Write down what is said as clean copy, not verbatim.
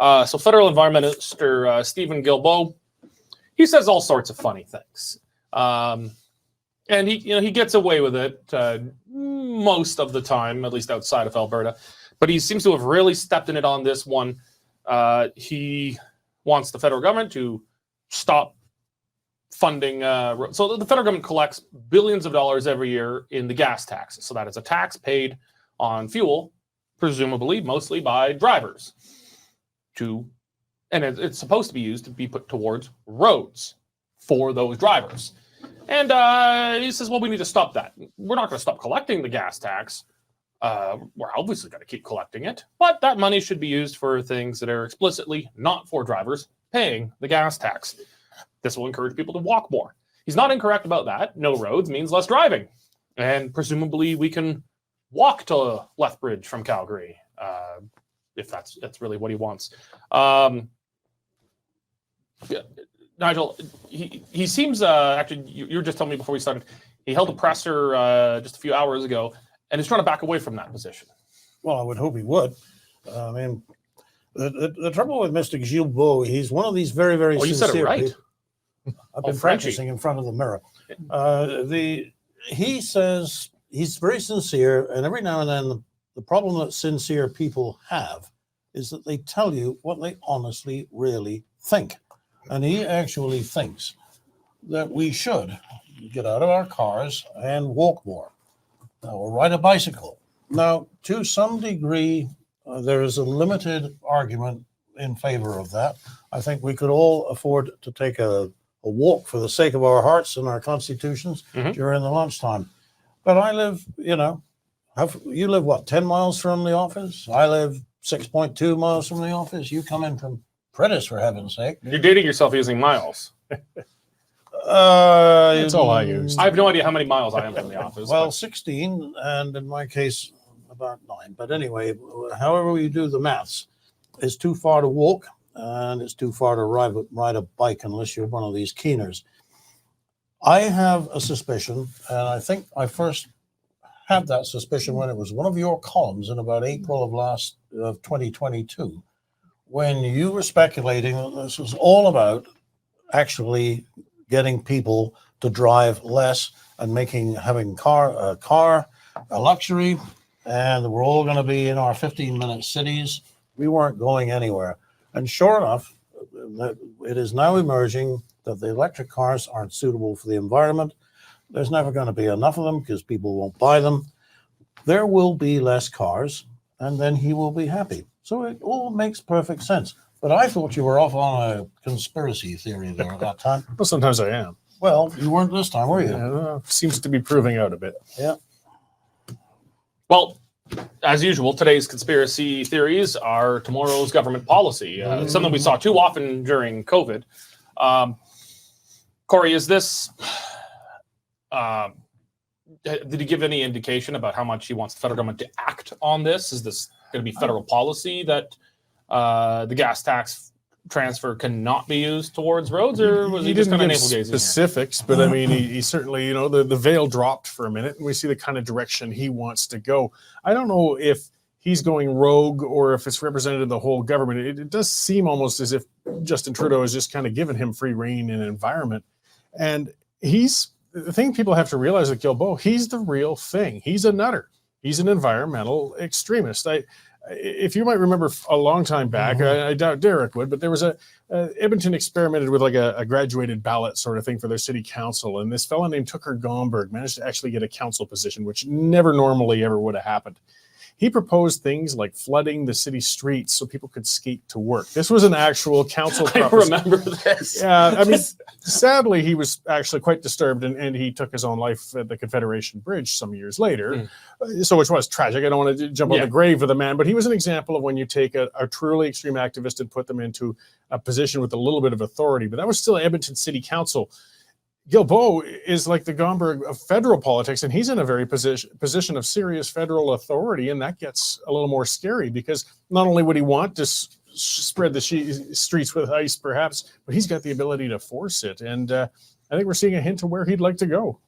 So Federal Environment Minister Steven Guilbeault, he says all sorts of funny things. And he gets away with it most of the time, at least outside of Alberta. But he seems to have really stepped in it on this one. He wants the federal government to stop funding. So the federal government collects billions of dollars every year in the gas tax. So that is a tax paid on fuel, presumably mostly by drivers. And it's supposed to be used to be put towards roads for those drivers. And he says, well, we need to stop that. We're not going to stop collecting the gas tax. We're obviously going to keep collecting it. But that money should be used for things that are explicitly not for drivers paying the gas tax. This will encourage people to walk more. He's not incorrect about that. No roads means less driving. And presumably we can walk to Lethbridge from Calgary, if that's really what he wants. Nigel, he seems, actually, you were just telling me before we started, he held a presser just a few hours ago, and he's trying to back away from that position. Well, I would hope he would. I mean, the trouble with Mr. Guilbeault, he's one of these very, very sincere. You said it right. I've been practicing in front of the mirror. He says he's very sincere, and every now and then the problem that sincere people have is that they tell you what they honestly really think. And he actually thinks that we should get out of our cars and walk more or ride a bicycle. Now, to some degree, there is a limited argument in favor of that. I think we could all afford to take a walk for the sake of our hearts and our constitutions during the lunchtime. But I live, you live what, 10 miles from the office? I live 6.2 miles from the office. You come in from Prentice, for heaven's sake. You're dating yourself using miles. That's all I use. I have no idea how many miles I am from the office. Well, 16, and in my case, about 9. But anyway, however you do the maths, it's too far to walk, and it's too far to ride a bike unless you're one of these keeners. I have a suspicion, and I think I first had that suspicion when it was one of your columns in about April of 2022, when you were speculating that this was all about actually getting people to drive less and having a car a luxury, and we're all going to be in our 15-minute cities. We weren't going anywhere. And sure enough, it is now emerging that the electric cars aren't suitable for the environment. There's never going to be enough of them because people won't buy them. There will be less cars, and then he will be happy. So it all makes perfect sense. But I thought you were off on a conspiracy theory there at that time. Well, sometimes I am. Well, you weren't this time, were you? Yeah, seems to be proving out a bit. Yeah. Well, as usual, today's conspiracy theories are tomorrow's government policy. Something we saw too often during COVID. Corey, is this... did he give any indication about how much he wants the federal government to act on this? Is this going to be federal policy that the gas tax transfer cannot be used towards roads, or was he just kind of navel-gazing specifics? But I mean, he certainly, the veil dropped for a minute, and we see the kind of direction he wants to go. I don't know if he's going rogue or if it's represented in the whole government. It does seem almost as if Justin Trudeau has just kind of given him free rein in environment, and the thing people have to realize with Guilbeault, he's the real thing. He's a nutter. He's an environmental extremist. If you might remember a long time back, I doubt Derek would, but there was Edmonton experimented with like a graduated ballot sort of thing for their city council. And this fellow named Tucker Gomberg managed to actually get a council position, which never normally ever would have happened. He proposed things like flooding the city streets so people could skate to work. This was an actual council proposition. I remember this. Yeah, I mean, sadly, he was actually quite disturbed, and he took his own life at the Confederation Bridge some years later, so which was tragic. I don't want to jump on the grave of the man, but he was an example of when you take a truly extreme activist and put them into a position with a little bit of authority. But that was still Edmonton City Council. Guilbeault is like the Gomberg of federal politics, and he's in a very position of serious federal authority, and that gets a little more scary because not only would he want to spread the streets with ice, perhaps, but he's got the ability to force it, and I think we're seeing a hint of where he'd like to go.